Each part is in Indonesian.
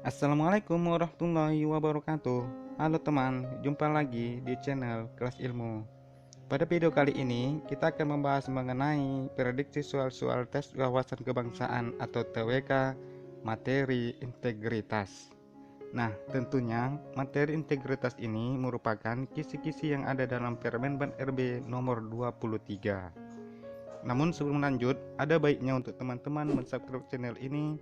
Assalamualaikum warahmatullahi wabarakatuh. Halo teman, jumpa lagi di channel Kelas Ilmu. Pada video kali ini, kita akan membahas mengenai prediksi soal-soal tes wawasan kebangsaan atau TWK materi integritas. Nah, tentunya materi integritas ini merupakan kisi-kisi yang ada dalam Permenban RB nomor 23. Namun sebelum lanjut, ada baiknya untuk teman-teman mensubscribe channel ini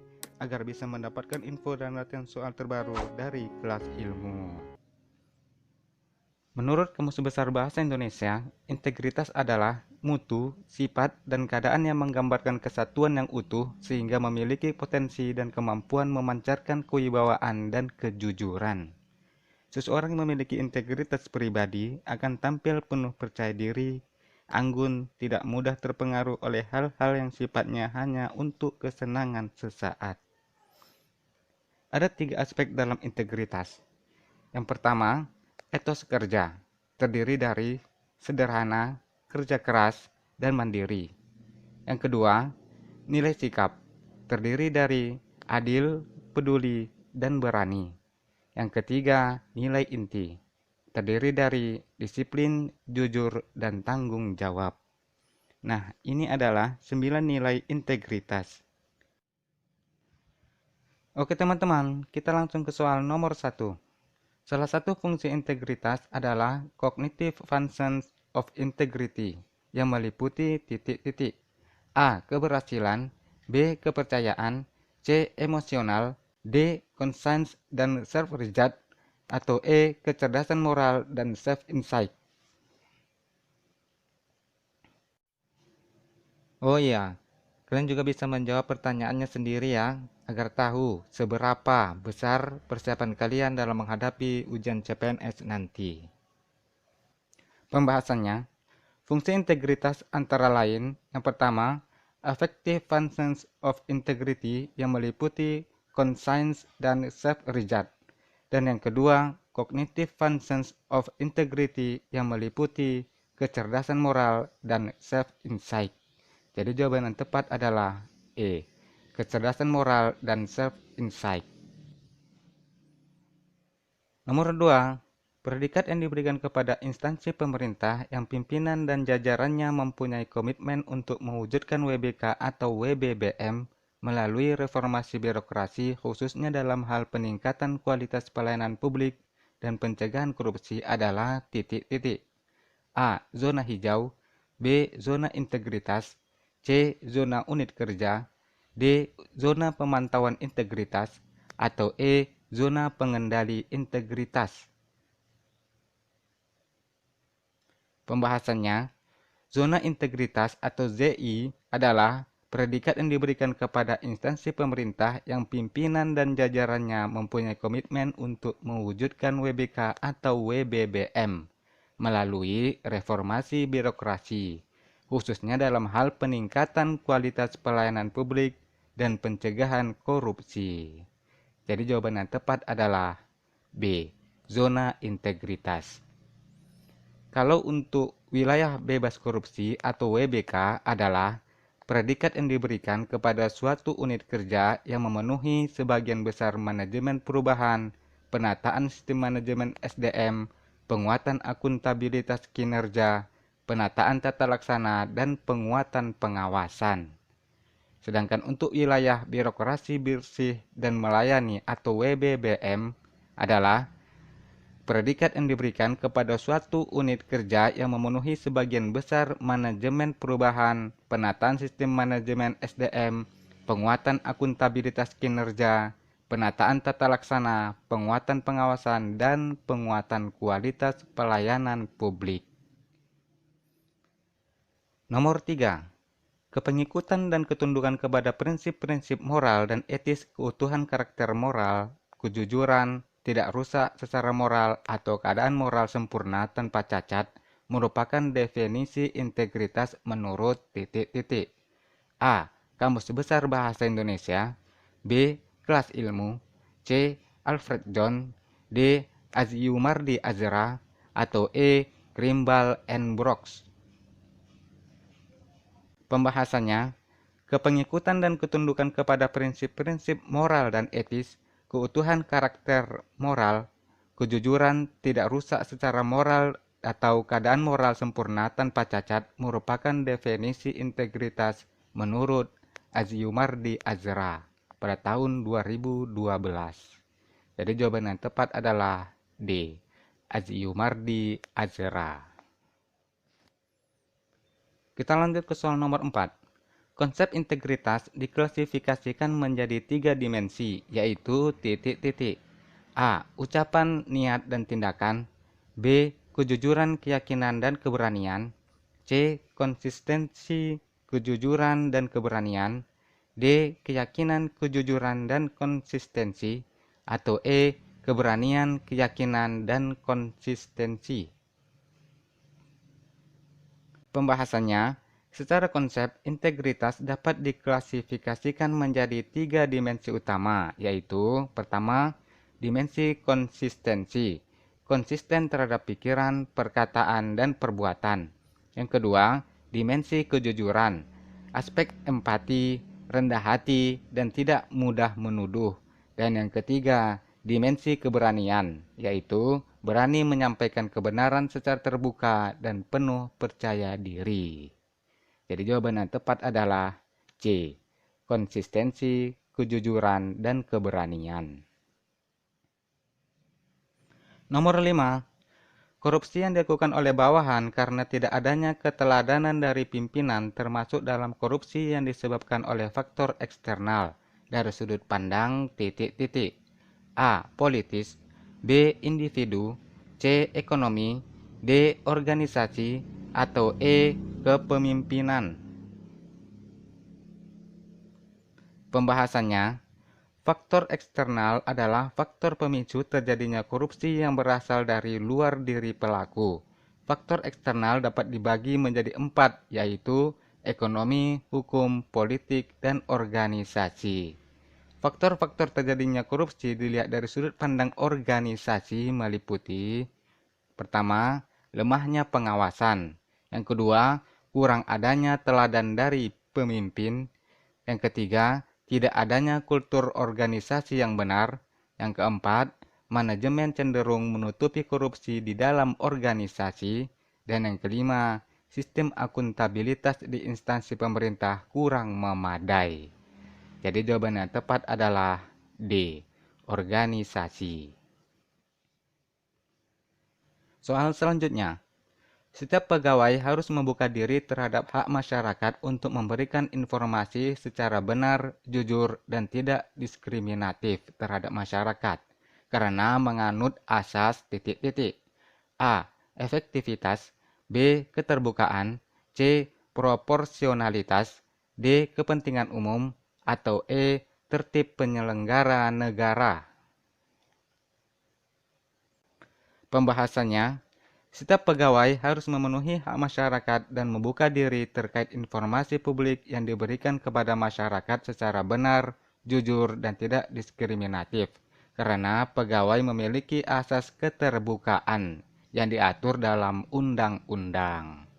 agar bisa mendapatkan info dan latihan soal terbaru dari Kelas Ilmu. Menurut Kamus Besar Bahasa Indonesia, integritas adalah mutu, sifat, dan keadaan yang menggambarkan kesatuan yang utuh sehingga memiliki potensi dan kemampuan memancarkan kewibawaan dan kejujuran. Seseorang yang memiliki integritas pribadi akan tampil penuh percaya diri, anggun, tidak mudah terpengaruh oleh hal-hal yang sifatnya hanya untuk kesenangan sesaat. Ada 3 aspek dalam integritas. Yang pertama, etos kerja, terdiri dari sederhana, kerja keras, dan mandiri. Yang kedua, nilai sikap, terdiri dari adil, peduli, dan berani. Yang ketiga, nilai inti, terdiri dari disiplin, jujur, dan tanggung jawab. Nah, ini adalah 9 nilai integritas. Oke teman-teman, kita langsung ke soal nomor 1. Salah satu fungsi integritas adalah cognitive functions of integrity yang meliputi titik-titik. A. Keberhasilan, B. Kepercayaan, C. Emosional, D. Conscience dan self-regard, atau E. Kecerdasan moral dan self-insight. Oh iya, kalian juga bisa menjawab pertanyaannya sendiri ya, agar tahu seberapa besar persiapan kalian dalam menghadapi ujian CPNS nanti. Pembahasannya, fungsi integritas antara lain, yang pertama, effective functions of integrity yang meliputi conscience dan self-regard. Dan yang kedua, cognitive functions of integrity yang meliputi kecerdasan moral dan self-insight. Jadi jawaban yang tepat adalah E, kecerdasan moral dan self-insight. Nomor 2, predikat yang diberikan kepada instansi pemerintah yang pimpinan dan jajarannya mempunyai komitmen untuk mewujudkan WBK atau WBBM melalui reformasi birokrasi khususnya dalam hal peningkatan kualitas pelayanan publik dan pencegahan korupsi adalah titik-titik. A. Zona hijau, B. Zona integritas, C. Zona unit kerja, D. Zona pemantauan integritas, atau E. Zona pengendali integritas. Pembahasannya, zona integritas atau ZI adalah predikat yang diberikan kepada instansi pemerintah yang pimpinan dan jajarannya mempunyai komitmen untuk mewujudkan WBK atau WBBM melalui reformasi birokrasi, khususnya dalam hal peningkatan kualitas pelayanan publik dan pencegahan korupsi. Jadi jawaban yang tepat adalah B, zona integritas. Kalau untuk wilayah bebas korupsi atau WBK adalah predikat yang diberikan kepada suatu unit kerja yang memenuhi sebagian besar manajemen perubahan, penataan sistem manajemen SDM, penguatan akuntabilitas kinerja, penataan tata laksana, dan penguatan pengawasan. Sedangkan untuk wilayah birokrasi bersih dan melayani atau WBBM adalah predikat yang diberikan kepada suatu unit kerja yang memenuhi sebagian besar manajemen perubahan, penataan sistem manajemen SDM, penguatan akuntabilitas kinerja, penataan tata laksana, penguatan pengawasan, dan penguatan kualitas pelayanan publik. Nomor 3. Kepengikutan dan ketundukan kepada prinsip-prinsip moral dan etis, keutuhan karakter moral, kejujuran, tidak rusak secara moral, atau keadaan moral sempurna tanpa cacat merupakan definisi integritas menurut titik-titik. A. Kamus Besar Bahasa Indonesia, B. Kelas Ilmu, C. Alfred John, D. Aziumardi Azra, atau E. Grimbal and Brooks. Pembahasannya, kepengikutan dan ketundukan kepada prinsip-prinsip moral dan etis, keutuhan karakter moral, kejujuran, tidak rusak secara moral atau keadaan moral sempurna tanpa cacat merupakan definisi integritas menurut Aziumardi Azra pada tahun 2012. Jadi jawaban yang tepat adalah D. Aziumardi Azra. Kita lanjut ke soal nomor 4. Konsep integritas diklasifikasikan menjadi 3 dimensi, yaitu titik-titik. A. Ucapan, niat, dan tindakan. B. Kejujuran, keyakinan, dan keberanian. C. Konsistensi, kejujuran, dan keberanian. D. Keyakinan, kejujuran, dan konsistensi. Atau E. Keberanian, keyakinan, dan konsistensi. Pembahasannya, secara konsep, integritas dapat diklasifikasikan menjadi 3 dimensi utama, yaitu pertama, dimensi konsistensi, konsisten terhadap pikiran, perkataan, dan perbuatan. Yang kedua, dimensi kejujuran, aspek empati, rendah hati, dan tidak mudah menuduh. Dan yang ketiga, dimensi keberanian, yaitu berani menyampaikan kebenaran secara terbuka dan penuh percaya diri. Jadi jawaban yang tepat adalah C. Konsistensi, kejujuran, dan keberanian. Nomor 5. Korupsi yang dilakukan oleh bawahan karena tidak adanya keteladanan dari pimpinan termasuk dalam korupsi yang disebabkan oleh faktor eksternal dari sudut pandang titik-titik. A. Politis, B. Individu, C. Ekonomi, D. Organisasi, atau E. Kepemimpinan. Pembahasannya, faktor eksternal adalah faktor pemicu terjadinya korupsi yang berasal dari luar diri pelaku. Faktor eksternal dapat dibagi menjadi 4, yaitu ekonomi, hukum, politik, dan organisasi. Faktor-faktor terjadinya korupsi dilihat dari sudut pandang organisasi meliputi: pertama, lemahnya pengawasan. Yang kedua, kurang adanya teladan dari pemimpin. Yang ketiga, tidak adanya kultur organisasi yang benar. Yang keempat, manajemen cenderung menutupi korupsi di dalam organisasi. Dan yang kelima, sistem akuntabilitas di instansi pemerintah kurang memadai. Jadi jawaban yang tepat adalah D. Organisasi. Soal selanjutnya. Setiap pegawai harus membuka diri terhadap hak masyarakat untuk memberikan informasi secara benar, jujur, dan tidak diskriminatif terhadap masyarakat karena menganut asas titik-titik. A. Efektivitas, B. Keterbukaan, C. Proporsionalitas, D. Kepentingan umum, atau E. Tertib penyelenggara negara. Pembahasannya, setiap pegawai harus memenuhi hak masyarakat dan membuka diri terkait informasi publik yang diberikan kepada masyarakat secara benar, jujur, dan tidak diskriminatif, karena pegawai memiliki asas keterbukaan yang diatur dalam undang-undang.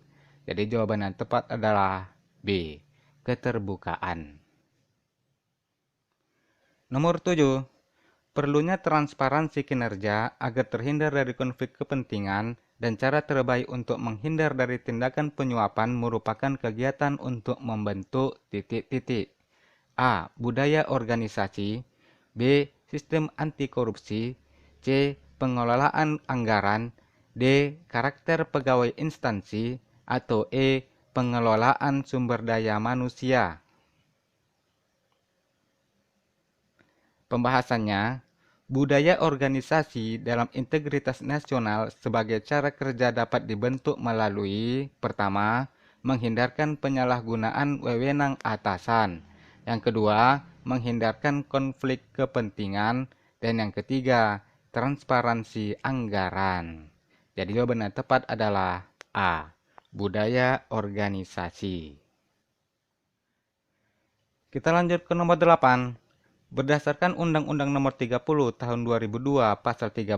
Jadi jawaban yang tepat adalah B. Keterbukaan. Nomor 7. Perlunya transparansi kinerja agar terhindar dari konflik kepentingan dan cara terbaik untuk menghindar dari tindakan penyuapan merupakan kegiatan untuk membentuk titik-titik. A. Budaya organisasi, B. Sistem anti korupsi, C. Pengelolaan anggaran, D. Karakter pegawai instansi, atau E. Pengelolaan sumber daya manusia. Pembahasannya, budaya organisasi dalam integritas nasional sebagai cara kerja dapat dibentuk melalui: pertama, menghindarkan penyalahgunaan wewenang atasan. Yang kedua, menghindarkan konflik kepentingan. Dan yang ketiga, transparansi anggaran. Jadi jawaban yang tepat adalah A. Budaya organisasi. Kita lanjut ke nomor 8. Berdasarkan Undang-Undang Nomor 30 Tahun 2002 Pasal 13,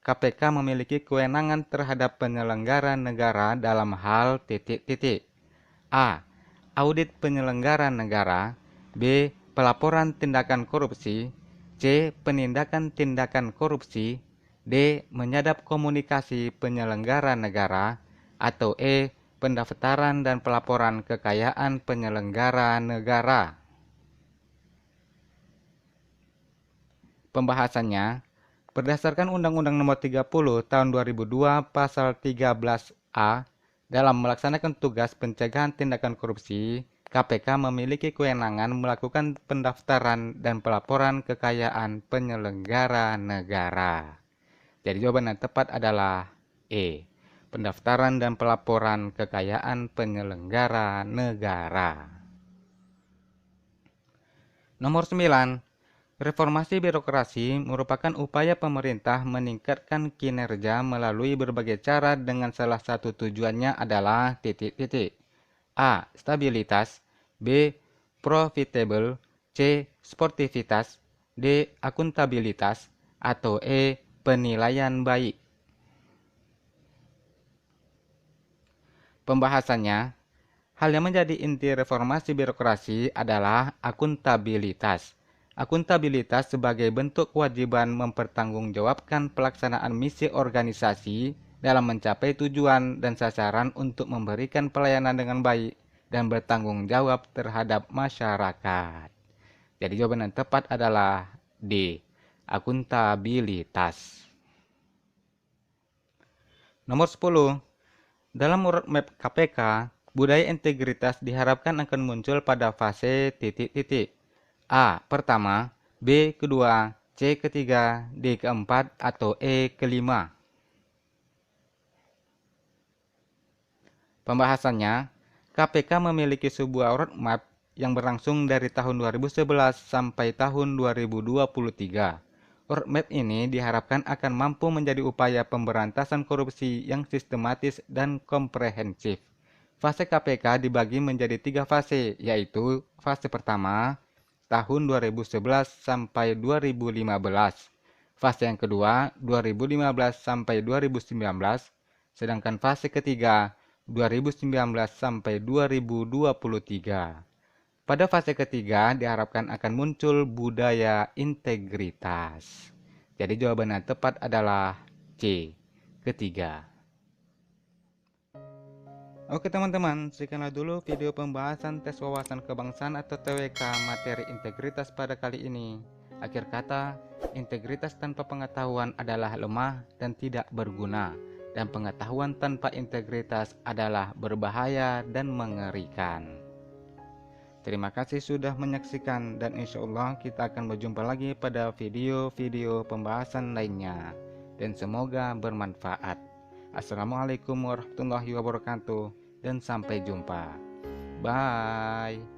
KPK memiliki kewenangan terhadap penyelenggara negara dalam hal titik-titik. A. Audit penyelenggara negara, B. Pelaporan tindakan korupsi, C. Penindakan tindakan korupsi. D. Menyadap komunikasi penyelenggara negara. Atau E. Pendaftaran dan pelaporan kekayaan penyelenggara negara. Pembahasannya, berdasarkan Undang-Undang Nomor 30 Tahun 2002 Pasal 13A, dalam melaksanakan tugas pencegahan tindakan korupsi, KPK memiliki kewenangan melakukan pendaftaran dan pelaporan kekayaan penyelenggara negara. Jadi jawaban yang tepat adalah E. Pendaftaran dan pelaporan kekayaan penyelenggara negara. Nomor 9. Reformasi birokrasi merupakan upaya pemerintah meningkatkan kinerja melalui berbagai cara dengan salah satu tujuannya adalah A. Stabilitas. B. Profitable. C. Sportivitas. D. Akuntabilitas. Atau E. Penilaian baik. Pembahasannya, hal yang menjadi inti reformasi birokrasi adalah akuntabilitas. Akuntabilitas sebagai bentuk kewajiban mempertanggungjawabkan pelaksanaan misi organisasi dalam mencapai tujuan dan sasaran untuk memberikan pelayanan dengan baik dan bertanggung jawab terhadap masyarakat. Jadi jawaban yang tepat adalah D. Akuntabilitas. Nomor 10. Dalam roadmap KPK, budaya integritas diharapkan akan muncul pada fase A. Pertama, B. Kedua, C. Ketiga, D. Keempat, atau E. Kelima. Pembahasannya, KPK memiliki sebuah roadmap yang berlangsung dari tahun 2011 sampai tahun 2023. Roadmap ini diharapkan akan mampu menjadi upaya pemberantasan korupsi yang sistematis dan komprehensif. Fase KPK dibagi menjadi 3 fase, yaitu fase pertama, tahun 2011 sampai 2015. Fase yang kedua, 2015 sampai 2019. Sedangkan fase ketiga, 2019 sampai 2023. Pada fase ketiga diharapkan akan muncul budaya integritas. Jadi jawaban yang tepat adalah C, ketiga. Oke teman-teman, sekianlah dulu video pembahasan tes wawasan kebangsaan atau TWK materi integritas pada kali ini. Akhir kata, integritas tanpa pengetahuan adalah lemah dan tidak berguna, dan pengetahuan tanpa integritas adalah berbahaya dan mengerikan. Terima kasih sudah menyaksikan, dan insya Allah kita akan berjumpa lagi pada video-video pembahasan lainnya, dan semoga bermanfaat. Assalamualaikum warahmatullahi wabarakatuh, dan sampai jumpa. Bye.